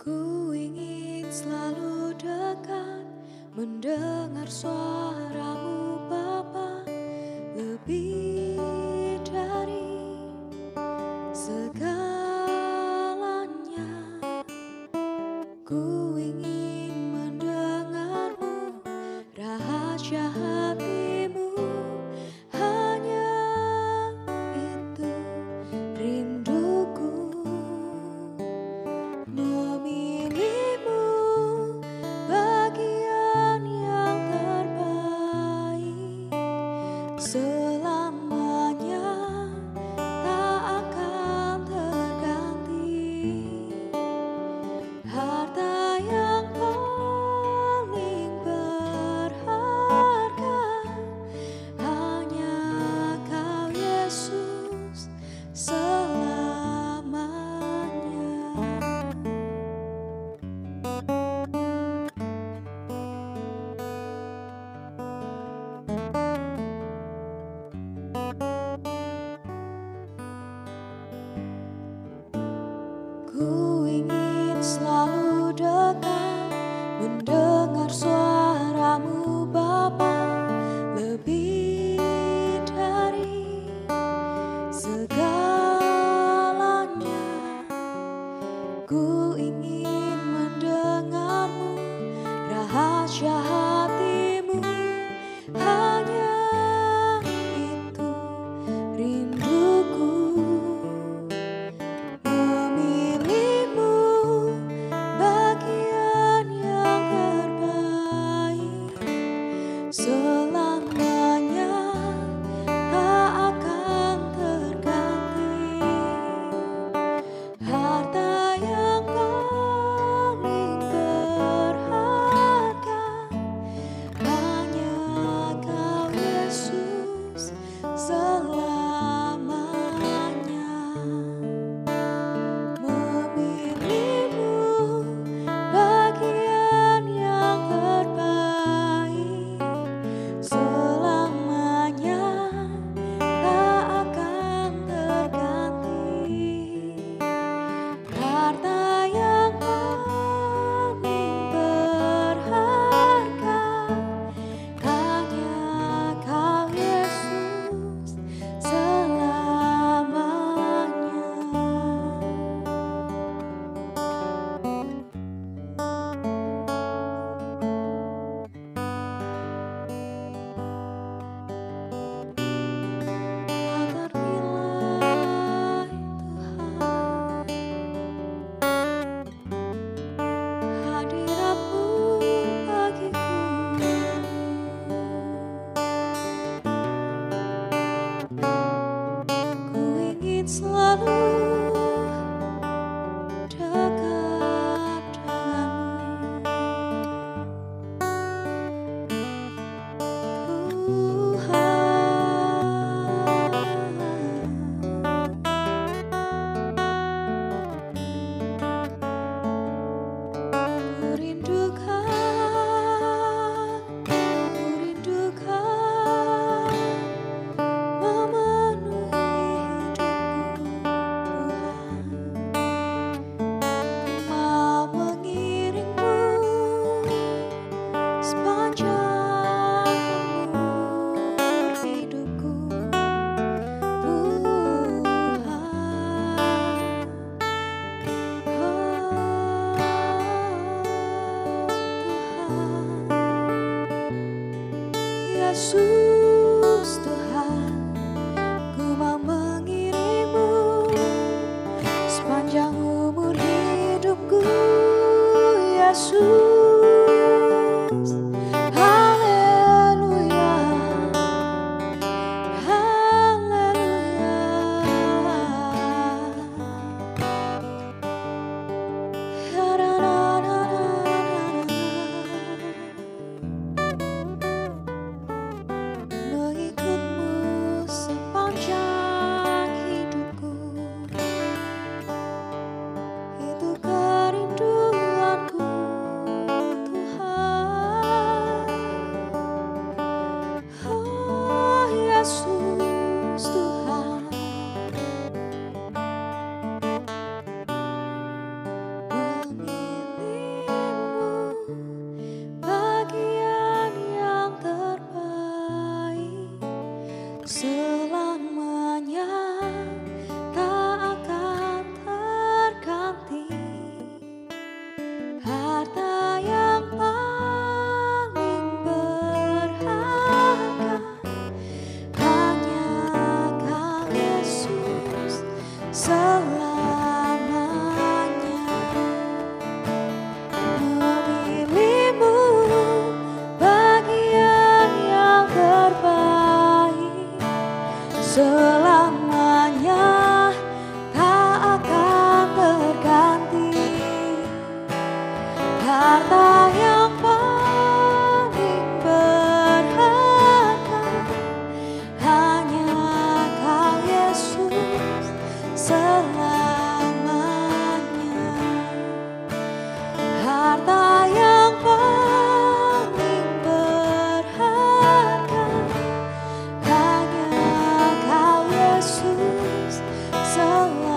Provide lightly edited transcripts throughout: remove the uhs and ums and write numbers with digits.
Ku ingin selalu dekat, mendengar suaramu Bapa, lebih dari segalanya. Ku ingin mendengarmu, rahasia hatimu, hanya itu rinduku. Memilihmu bagian yang terbaik, selamanya tak akan terganti. Harta yang paling berharga hanya Kau Yesus selamanya. Ku ingin selalu dekat, mendengar suaramu Bapa, lebih dari segalanya. Ku ingin mendengarmu, rahasia hatimu, hanya itu rinduku. Memilihmu selamanya tak akan terganti. Harta yang paling berharga hanya Kau Yesus selamanya. Harta yang paling berharga hanya Kau Yesus selamanya.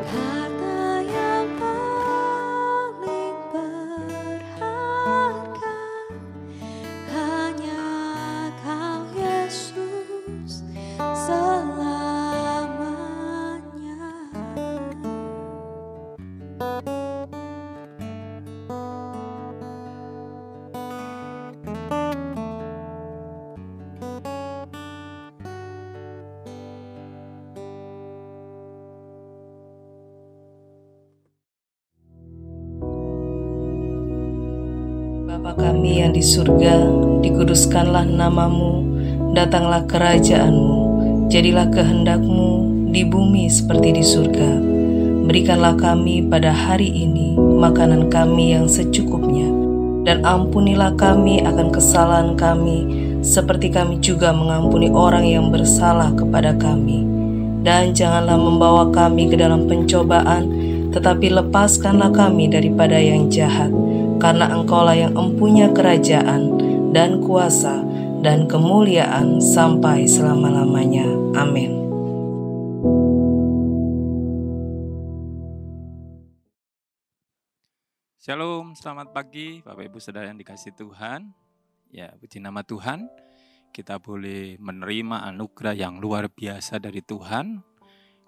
Harta yang paling berharga hanya Kau Yesus selamanya. Bapa kami yang di surga, dikuduskanlah namamu, datanglah kerajaan-Mu, jadilah kehendak-Mu di bumi seperti di surga. Berikanlah kami pada hari ini makanan kami yang secukupnya, dan ampunilah kami akan kesalahan kami, seperti kami juga mengampuni orang yang bersalah kepada kami. Dan janganlah membawa kami ke dalam pencobaan, tetapi lepaskanlah kami daripada yang jahat. Karena Engkaulah yang empunya kerajaan dan kuasa dan kemuliaan sampai selama-lamanya. Amin. Shalom, selamat pagi Bapak Ibu Saudara yang dikasihi Tuhan. Ya, puji nama Tuhan. Kita boleh menerima anugerah yang luar biasa dari Tuhan.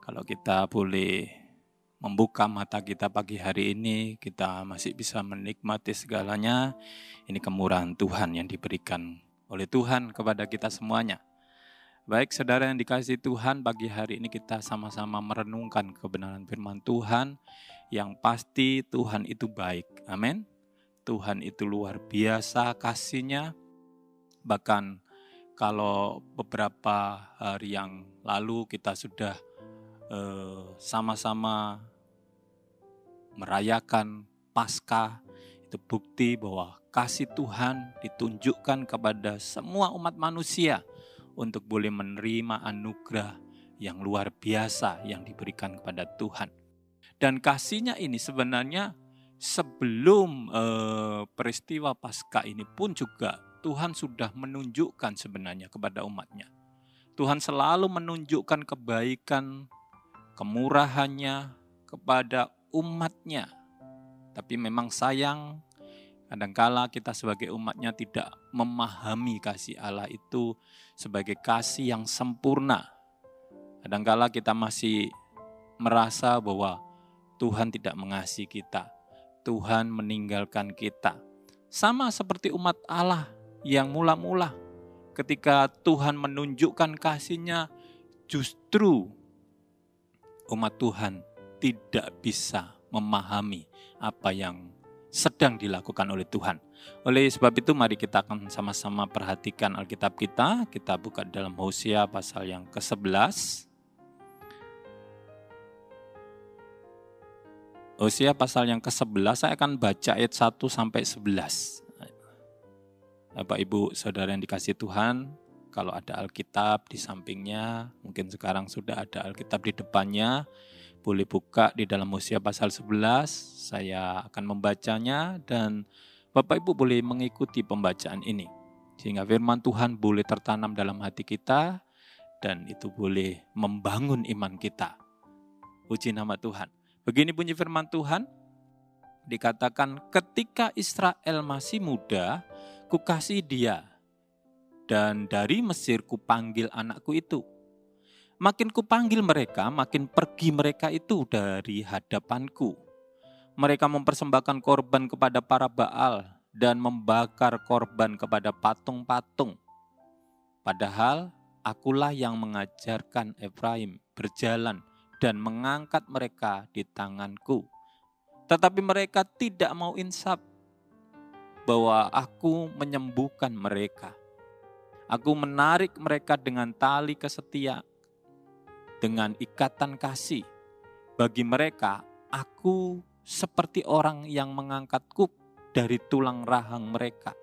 Kalau kita boleh membuka mata kita pagi hari ini, kita masih bisa menikmati segalanya. Ini kemurahan Tuhan yang diberikan oleh Tuhan kepada kita semuanya. Baik saudara yang dikasihi Tuhan, pagi hari ini kita sama-sama merenungkan kebenaran firman Tuhan. Yang pasti Tuhan itu baik, amin. Tuhan itu luar biasa kasih-Nya. Bahkan kalau beberapa hari yang lalu kita sudah sama-sama merayakan Paskah, itu bukti bahwa kasih Tuhan ditunjukkan kepada semua umat manusia untuk boleh menerima anugerah yang luar biasa yang diberikan kepada Tuhan. Dan kasih-Nya ini sebenarnya sebelum peristiwa Paskah ini pun juga Tuhan sudah menunjukkan sebenarnya kepada umat-Nya. Tuhan selalu menunjukkan kebaikan, kemurahan-Nya kepada umat-Nya. Tapi memang sayang, kadangkala kita sebagai umat-Nya tidak memahami kasih Allah itu sebagai kasih yang sempurna. Kadangkala kita masih merasa bahwa Tuhan tidak mengasihi kita. Tuhan meninggalkan kita. Sama seperti umat Allah yang mula-mula ketika Tuhan menunjukkan kasih-Nya, justru umat Tuhan tidak bisa memahami apa yang sedang dilakukan oleh Tuhan. Oleh sebab itu mari kita akan sama-sama perhatikan Alkitab kita. Kita buka dalam Hosea pasal yang ke-11. Hosea pasal yang ke-11, saya akan baca ayat 1 sampai 11. Bapak Ibu Saudara yang dikasihi Tuhan, kalau ada Alkitab di sampingnya, mungkin sekarang sudah ada Alkitab di depannya, boleh buka di dalam Hosea pasal 11, saya akan membacanya dan Bapak Ibu boleh mengikuti pembacaan ini. Sehingga firman Tuhan boleh tertanam dalam hati kita dan itu boleh membangun iman kita. Puji nama Tuhan. Begini bunyi firman Tuhan, dikatakan ketika Israel masih muda, kukasihi dia, dan dari Mesir kupanggil anakku itu. Makin kupanggil mereka, makin pergi mereka itu dari hadapanku. Mereka mempersembahkan korban kepada para Baal dan membakar korban kepada patung-patung. Padahal akulah yang mengajarkan Efraim berjalan dan mengangkat mereka di tanganku. Tetapi mereka tidak mau insaf bahwa aku menyembuhkan mereka. Aku menarik mereka dengan tali kesetiaan, dengan ikatan kasih. Bagi mereka, aku seperti orang yang mengangkat kup dari tulang rahang mereka.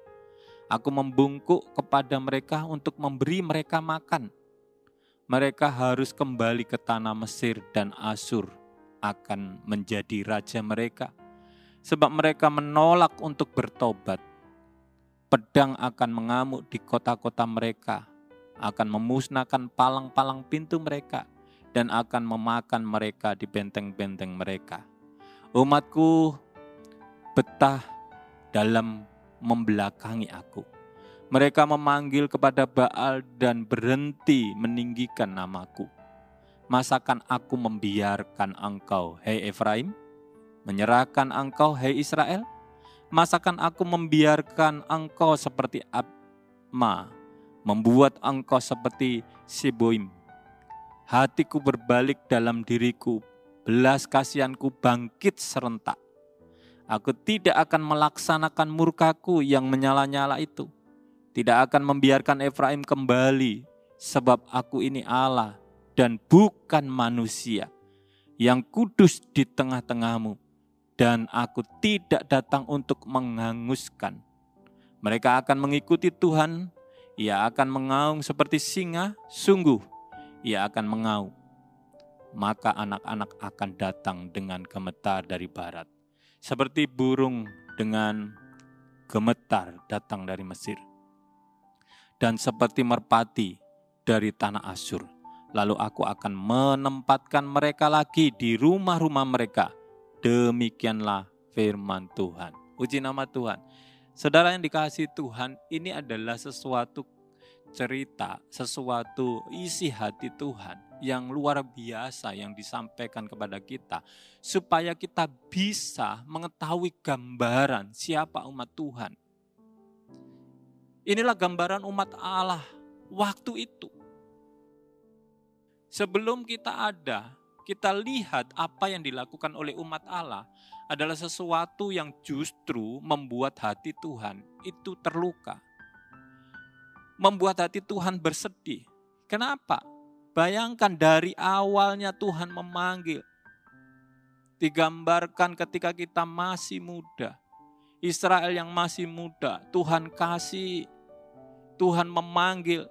Aku membungkuk kepada mereka untuk memberi mereka makan. Mereka harus kembali ke tanah Mesir dan Asyur akan menjadi raja mereka. Sebab mereka menolak untuk bertobat. Pedang akan mengamuk di kota-kota mereka, akan memusnahkan palang-palang pintu mereka, dan akan memakan mereka di benteng-benteng mereka. Umatku betah dalam membelakangi aku. Mereka memanggil kepada Baal dan berhenti meninggikan namaku. Masakan aku membiarkan engkau, hei Efraim? Menyerahkan engkau, hei Israel? Masakan aku membiarkan engkau seperti Abma, membuat engkau seperti Seboim? Hatiku berbalik dalam diriku, belas kasihanku bangkit serentak. Aku tidak akan melaksanakan murkaku yang menyala-nyala itu. Tidak akan membiarkan Efraim kembali, sebab aku ini Allah dan bukan manusia, yang kudus di tengah-tengahmu, dan aku tidak datang untuk menghanguskan. Mereka akan mengikuti Tuhan, ia akan mengaum seperti singa, sungguh ia akan mengaum. Maka anak-anak akan datang dengan gemetar dari barat, seperti burung dengan gemetar datang dari Mesir, dan seperti merpati dari tanah Asyur. Lalu aku akan menempatkan mereka lagi di rumah-rumah mereka. Demikianlah firman Tuhan. Puji nama Tuhan. Saudara yang dikasihi Tuhan, ini adalah sesuatu cerita, sesuatu isi hati Tuhan yang luar biasa yang disampaikan kepada kita, supaya kita bisa mengetahui gambaran siapa umat Tuhan. Inilah gambaran umat Allah waktu itu. Sebelum kita ada, kita lihat apa yang dilakukan oleh umat Allah adalah sesuatu yang justru membuat hati Tuhan itu terluka. Membuat hati Tuhan bersedih. Kenapa? Bayangkan dari awalnya Tuhan memanggil. Digambarkan ketika kita masih muda. Israel yang masih muda, Tuhan kasih, Tuhan memanggil.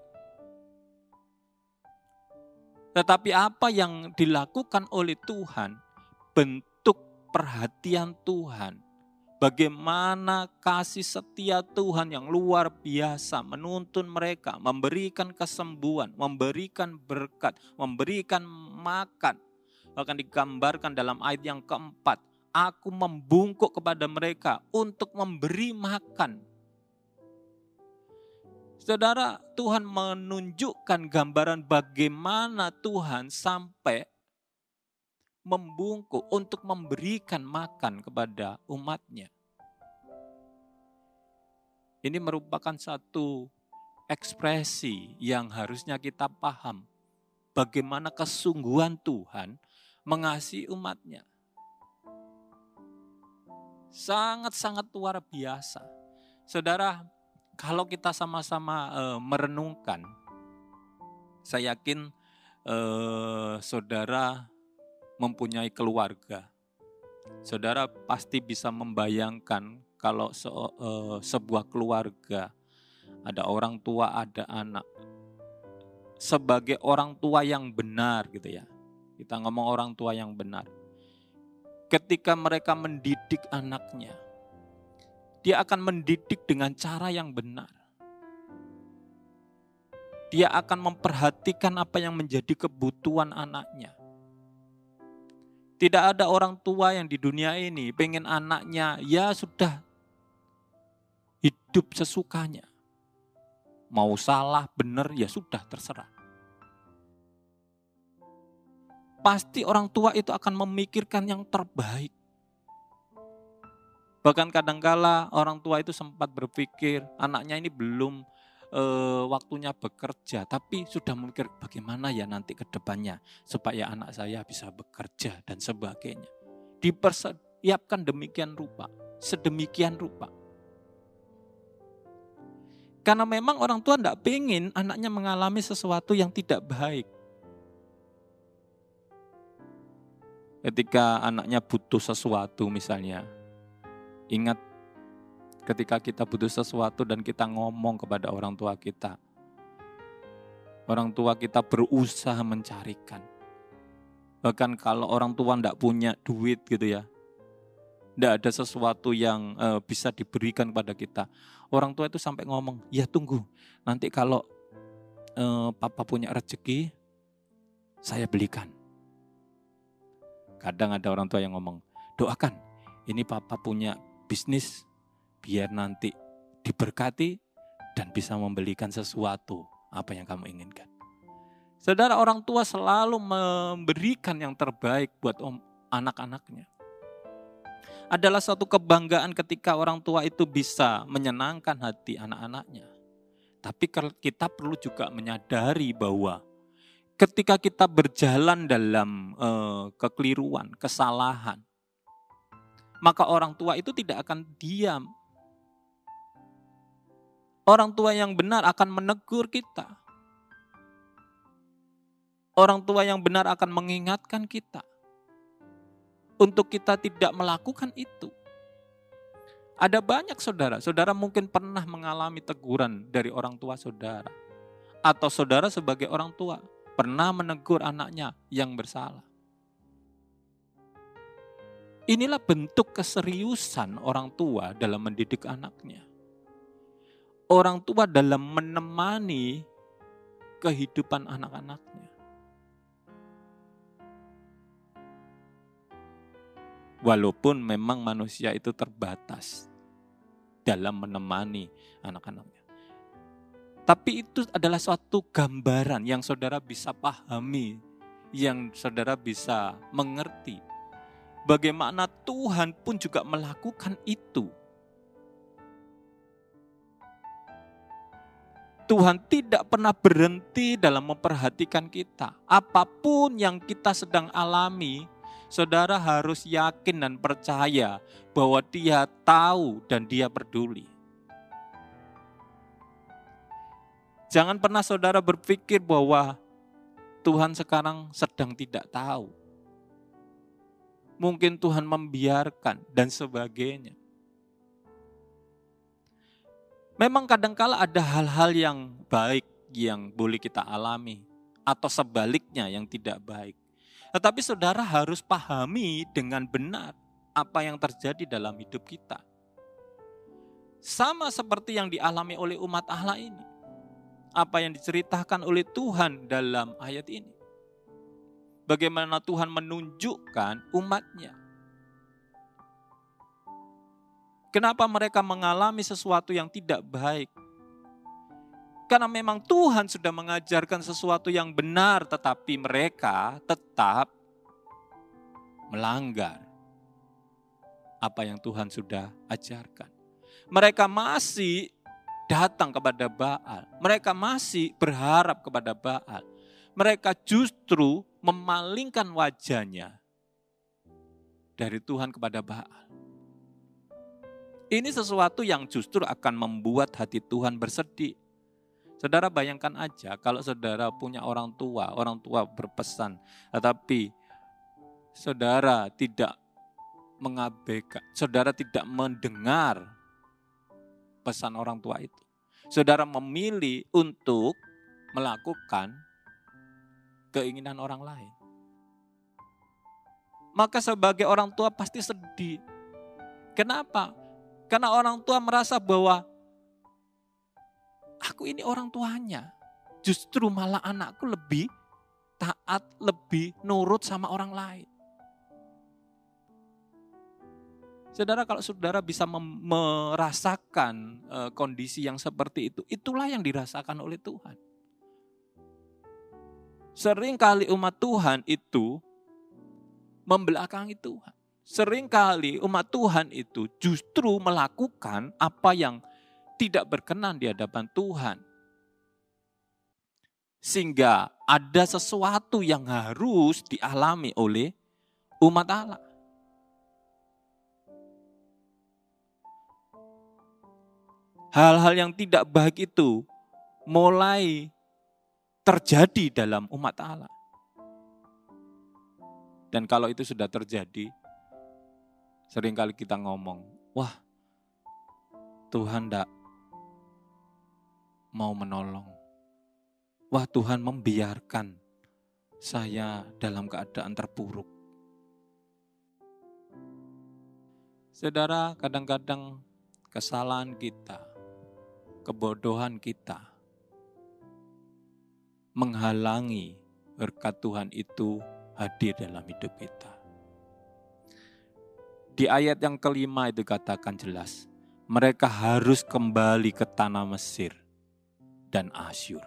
Tetapi apa yang dilakukan oleh Tuhan, bentuk perhatian Tuhan, bagaimana kasih setia Tuhan yang luar biasa menuntun mereka, memberikan kesembuhan, memberikan berkat, memberikan makan. Bahkan digambarkan dalam ayat yang keempat, aku membungkuk kepada mereka untuk memberi makan. Saudara, Tuhan menunjukkan gambaran bagaimana Tuhan sampai membungkuk untuk memberikan makan kepada umatnya. Ini merupakan satu ekspresi yang harusnya kita paham. Bagaimana kesungguhan Tuhan mengasihi umatnya. Sangat-sangat luar biasa. Saudara, kalau kita sama-sama merenungkan, saya yakin saudara mempunyai keluarga. Saudara pasti bisa membayangkan kalau sebuah keluarga, ada orang tua, ada anak. Sebagai orang tua yang benar gitu ya. Kita ngomong orang tua yang benar. Ketika mereka mendidik anaknya, dia akan mendidik dengan cara yang benar. Dia akan memperhatikan apa yang menjadi kebutuhan anaknya. Tidak ada orang tua yang di dunia ini pengen anaknya ya sudah hidup sesukanya. Mau salah, benar, ya sudah terserah. Pasti orang tua itu akan memikirkan yang terbaik. Bahkan kadangkala orang tua itu sempat berpikir anaknya ini belum waktunya bekerja, tapi sudah memikir bagaimana ya nanti ke depannya supaya anak saya bisa bekerja dan sebagainya. Dipersiapkan demikian rupa, sedemikian rupa. Karena memang orang tua tidak pengen anaknya mengalami sesuatu yang tidak baik. Ketika anaknya butuh sesuatu misalnya, ingat ketika kita butuh sesuatu dan kita ngomong kepada orang tua kita berusaha mencarikan. Bahkan kalau orang tua tidak punya duit gitu ya, tidak ada sesuatu yang bisa diberikan kepada kita. Orang tua itu sampai ngomong, ya tunggu, nanti kalau papa punya rezeki, saya belikan. Kadang ada orang tua yang ngomong, doakan, ini papa punya bisnis, biar nanti diberkati dan bisa membelikan sesuatu apa yang kamu inginkan. Saudara, orang tua selalu memberikan yang terbaik buat anak-anaknya. Adalah suatu kebanggaan ketika orang tua itu bisa menyenangkan hati anak-anaknya. Tapi kita perlu juga menyadari bahwa ketika kita berjalan dalam kekeliruan, kesalahan, maka orang tua itu tidak akan diam. Orang tua yang benar akan menegur kita. Orang tua yang benar akan mengingatkan kita untuk kita tidak melakukan itu. Ada banyak saudara mungkin pernah mengalami teguran dari orang tua saudara. Atau saudara sebagai orang tua pernah menegur anaknya yang bersalah. Inilah bentuk keseriusan orang tua dalam mendidik anaknya. Orang tua dalam menemani kehidupan anak-anaknya. Walaupun memang manusia itu terbatas dalam menemani anak-anaknya. Tapi itu adalah suatu gambaran yang saudara bisa pahami, yang saudara bisa mengerti. Bagaimana Tuhan pun juga melakukan itu. Tuhan tidak pernah berhenti dalam memperhatikan kita. Apapun yang kita sedang alami, saudara harus yakin dan percaya bahwa Dia tahu dan Dia peduli. Jangan pernah saudara berpikir bahwa Tuhan sekarang sedang tidak tahu. Mungkin Tuhan membiarkan dan sebagainya. Memang kadangkala ada hal-hal yang baik yang boleh kita alami. Atau sebaliknya yang tidak baik. Tetapi saudara harus pahami dengan benar apa yang terjadi dalam hidup kita. Sama seperti yang dialami oleh umat Allah ini. Apa yang diceritakan oleh Tuhan dalam ayat ini. Bagaimana Tuhan menunjukkan umatnya. Kenapa mereka mengalami sesuatu yang tidak baik? Karena memang Tuhan sudah mengajarkan sesuatu yang benar, tetapi mereka tetap melanggar apa yang Tuhan sudah ajarkan. Mereka masih datang kepada Baal. Mereka masih berharap kepada Baal. Mereka justru memalingkan wajahnya dari Tuhan kepada Baal. Ini sesuatu yang justru akan membuat hati Tuhan bersedih. Saudara bayangkan aja kalau saudara punya orang tua berpesan, tetapi saudara tidak mengabaikan, saudara tidak mendengar pesan orang tua itu. Saudara memilih untuk melakukan keinginan orang lain. Maka sebagai orang tua pasti sedih. Kenapa? Karena orang tua merasa bahwa aku ini orang tuanya. Justru malah anakku lebih taat, lebih nurut sama orang lain. Saudara, kalau saudara bisa merasakan kondisi yang seperti itu, itulah yang dirasakan oleh Tuhan. Seringkali umat Tuhan itu membelakangi Tuhan. Seringkali umat Tuhan itu justru melakukan apa yang tidak berkenan di hadapan Tuhan. Sehingga ada sesuatu yang harus dialami oleh umat Allah. hal-hal yang tidak baik itu mulai terjadi dalam umat Allah. Dan kalau itu sudah terjadi, seringkali kita ngomong, wah Tuhan tidak mau menolong. Wah Tuhan membiarkan saya dalam keadaan terpuruk. Saudara, kadang-kadang kesalahan kita, kebodohan kita, menghalangi berkat Tuhan itu hadir dalam hidup kita. Di ayat yang kelima itu katakan jelas, mereka harus kembali ke tanah Mesir dan Asyur.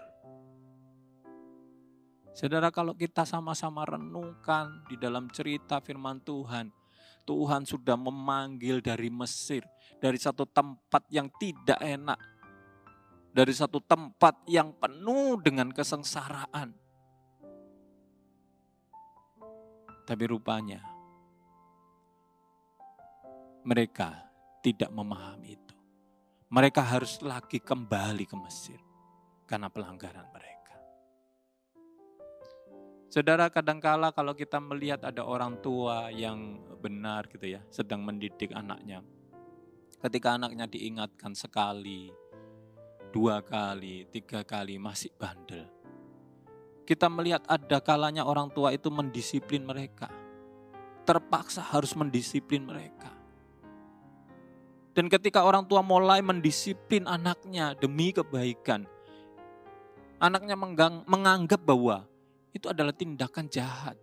Saudara, kalau kita sama-sama renungkan di dalam cerita firman Tuhan, Tuhan sudah memanggil dari Mesir, dari satu tempat yang tidak enak, dari satu tempat yang penuh dengan kesengsaraan. Tapi rupanya mereka tidak memahami itu. Mereka harus lagi kembali ke Mesir karena pelanggaran mereka. Saudara, kadangkala kalau kita melihat ada orang tua yang benar gitu ya, sedang mendidik anaknya. Ketika anaknya diingatkan sekali, 2 kali, 3 kali masih bandel. Kita melihat ada kalanya orang tua itu mendisiplin mereka. Terpaksa harus mendisiplin mereka. Dan ketika orang tua mulai mendisiplin anaknya demi kebaikan, anaknya menganggap bahwa itu adalah tindakan jahat.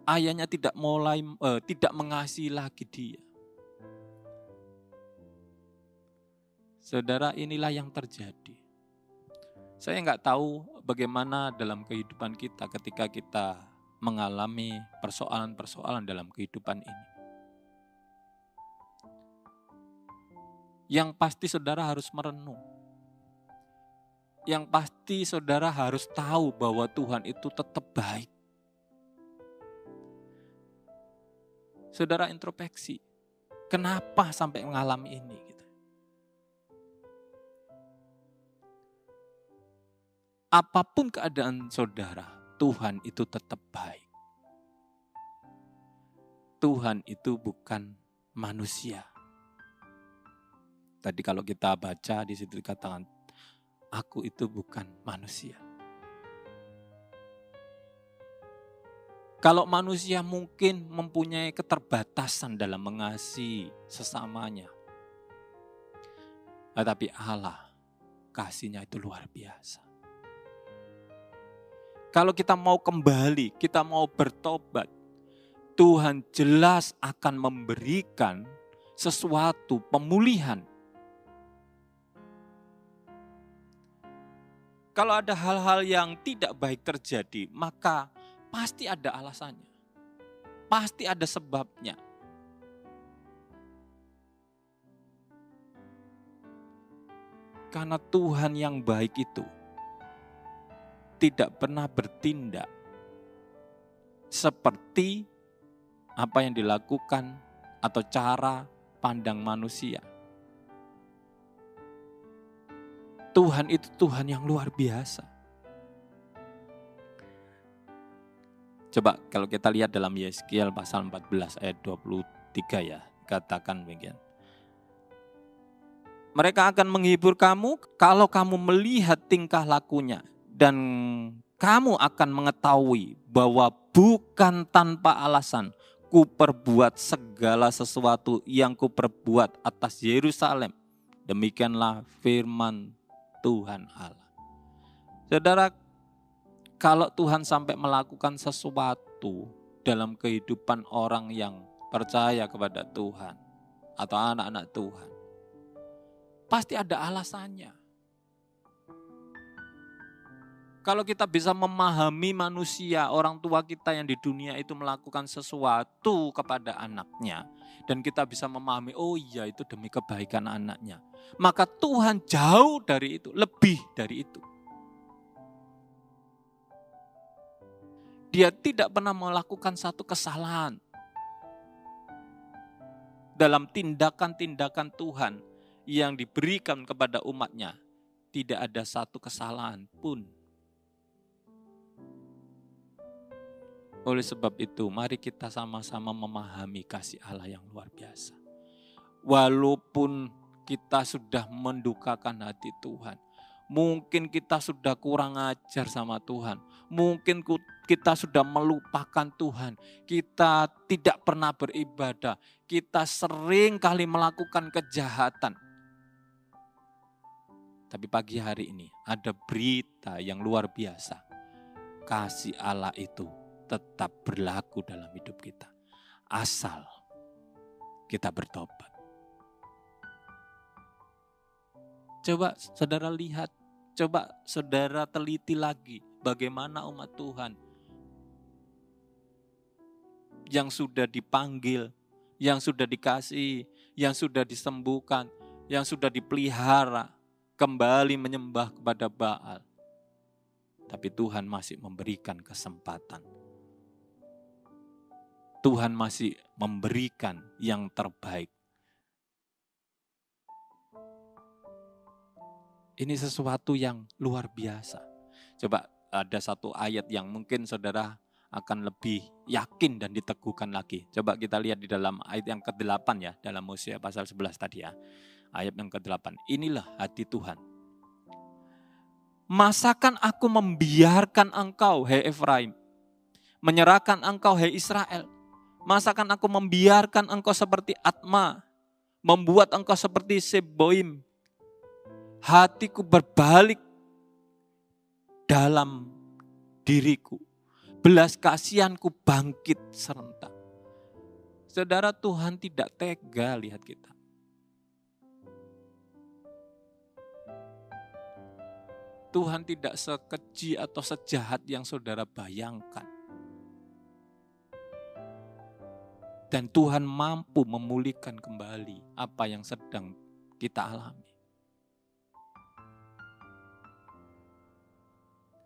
Ayahnya tidak mengasihi lagi dia. Saudara, inilah yang terjadi. Saya nggak tahu bagaimana dalam kehidupan kita ketika kita mengalami persoalan-persoalan dalam kehidupan ini. Yang pasti saudara harus merenung. Yang pasti saudara harus tahu bahwa Tuhan itu tetap baik. Saudara introspeksi, kenapa sampai mengalami ini? Gitu. Apapun keadaan saudara, Tuhan itu tetap baik. Tuhan itu bukan manusia. Tadi kalau kita baca di situ dikatakan, aku itu bukan manusia. Kalau manusia mungkin mempunyai keterbatasan dalam mengasihi sesamanya. Tetapi Allah, kasih-Nya itu luar biasa. Kalau kita mau kembali, kita mau bertobat, Tuhan jelas akan memberikan sesuatu pemulihan. Kalau ada hal-hal yang tidak baik terjadi, maka pasti ada alasannya. Pasti ada sebabnya. Karena Tuhan yang baik itu tidak pernah bertindak seperti apa yang dilakukan atau cara pandang manusia. Tuhan itu Tuhan yang luar biasa. Coba kalau kita lihat dalam Yeskiel pasal 14 ayat 23 ya, katakan begini. Mereka akan menghibur kamu kalau kamu melihat tingkah lakunya dan kamu akan mengetahui bahwa bukan tanpa alasan ku perbuat segala sesuatu yang ku perbuat atas Yerusalem. Demikianlah firman Tuhan Allah. Saudara, kalau Tuhan sampai melakukan sesuatu dalam kehidupan orang yang percaya kepada Tuhan atau anak-anak Tuhan, pasti ada alasannya. Kalau kita bisa memahami manusia, orang tua kita yang di dunia itu melakukan sesuatu kepada anaknya, dan kita bisa memahami, oh iya itu demi kebaikan anaknya. Maka Tuhan jauh dari itu, lebih dari itu. Dia tidak pernah melakukan satu kesalahan. dalam tindakan-tindakan Tuhan yang diberikan kepada umatnya, tidak ada satu kesalahan pun. Oleh sebab itu, mari kita sama-sama memahami kasih Allah yang luar biasa. Walaupun kita sudah mendukakan hati Tuhan, mungkin kita sudah kurang ajar sama Tuhan, mungkin kita sudah melupakan Tuhan, kita tidak pernah beribadah, kita sering kali melakukan kejahatan. Tapi pagi hari ini ada berita yang luar biasa. Kasih Allah itu tetap berlaku dalam hidup kita. Asal kita bertobat. Coba saudara lihat, coba saudara teliti lagi bagaimana umat Tuhan yang sudah dipanggil, yang sudah dikasihi, yang sudah disembuhkan, yang sudah dipelihara, kembali menyembah kepada Baal. Tapi Tuhan masih memberikan kesempatan. Tuhan masih memberikan yang terbaik. Ini sesuatu yang luar biasa. Coba ada satu ayat yang mungkin saudara akan lebih yakin dan diteguhkan lagi. Coba kita lihat di dalam ayat yang ke-8 ya, dalam Hosea pasal 11 tadi ya. Ayat yang ke-8, inilah hati Tuhan. Masakan aku membiarkan engkau, hei Efraim, menyerahkan engkau, hei Israel. Masakan aku membiarkan engkau seperti Atma, membuat engkau seperti Seboim. Hatiku berbalik dalam diriku, belas kasihanku bangkit serentak. Saudara, Tuhan tidak tega lihat kita. Tuhan tidak sekeji atau sejahat yang saudara bayangkan. Dan Tuhan mampu memulihkan kembali apa yang sedang kita alami.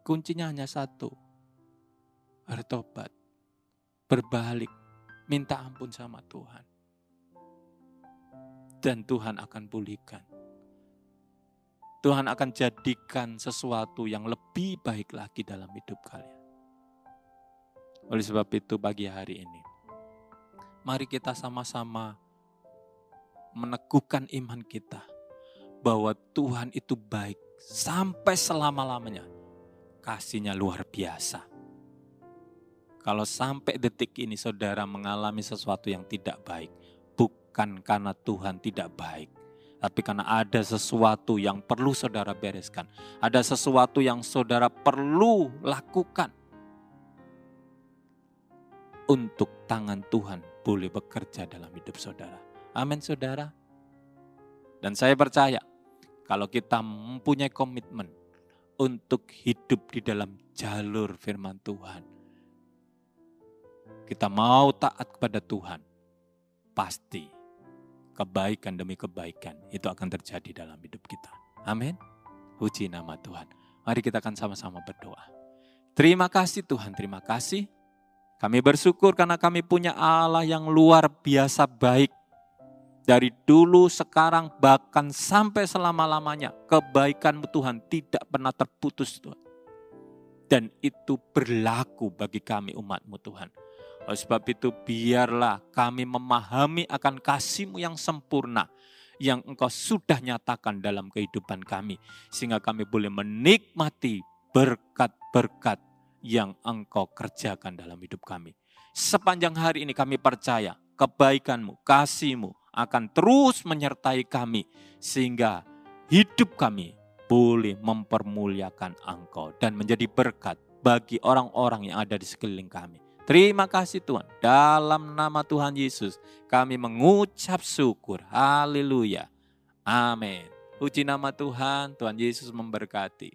Kuncinya hanya satu, bertobat, berbalik, minta ampun sama Tuhan. Dan Tuhan akan pulihkan. Tuhan akan jadikan sesuatu yang lebih baik lagi dalam hidup kalian. Oleh sebab itu pagi hari ini, mari kita sama-sama meneguhkan iman kita bahwa Tuhan itu baik sampai selama-lamanya. Kasih-Nya luar biasa. Kalau sampai detik ini saudara mengalami sesuatu yang tidak baik, bukan karena Tuhan tidak baik, tapi karena ada sesuatu yang perlu saudara bereskan. Ada sesuatu yang saudara perlu lakukan untuk tangan Tuhan boleh bekerja dalam hidup saudara. Amin saudara. Dan saya percaya kalau kita mempunyai komitmen untuk hidup di dalam jalur firman Tuhan, kita mau taat kepada Tuhan, pasti kebaikan demi kebaikan itu akan terjadi dalam hidup kita. Amin. Puji nama Tuhan. Mari kita akan sama-sama berdoa. Terima kasih Tuhan, terima kasih. Kami bersyukur karena kami punya Allah yang luar biasa baik. Dari dulu, sekarang, bahkan sampai selama-lamanya. Kebaikan-Mu Tuhan tidak pernah terputus Tuhan. Dan itu berlaku bagi kami umat-Mu Tuhan. Oleh sebab itu biarlah kami memahami akan kasih-Mu yang sempurna. Yang Engkau sudah nyatakan dalam kehidupan kami. Sehingga kami boleh menikmati berkat-berkat yang Engkau kerjakan dalam hidup kami. Sepanjang hari ini kami percaya kebaikan-Mu, kasih-Mu akan terus menyertai kami. Sehingga hidup kami boleh mempermuliakan Engkau. Dan menjadi berkat bagi orang-orang yang ada di sekeliling kami. Terima kasih Tuhan. Dalam nama Tuhan Yesus kami mengucap syukur. Haleluya. Amin. Puji nama Tuhan. Tuhan Yesus memberkati.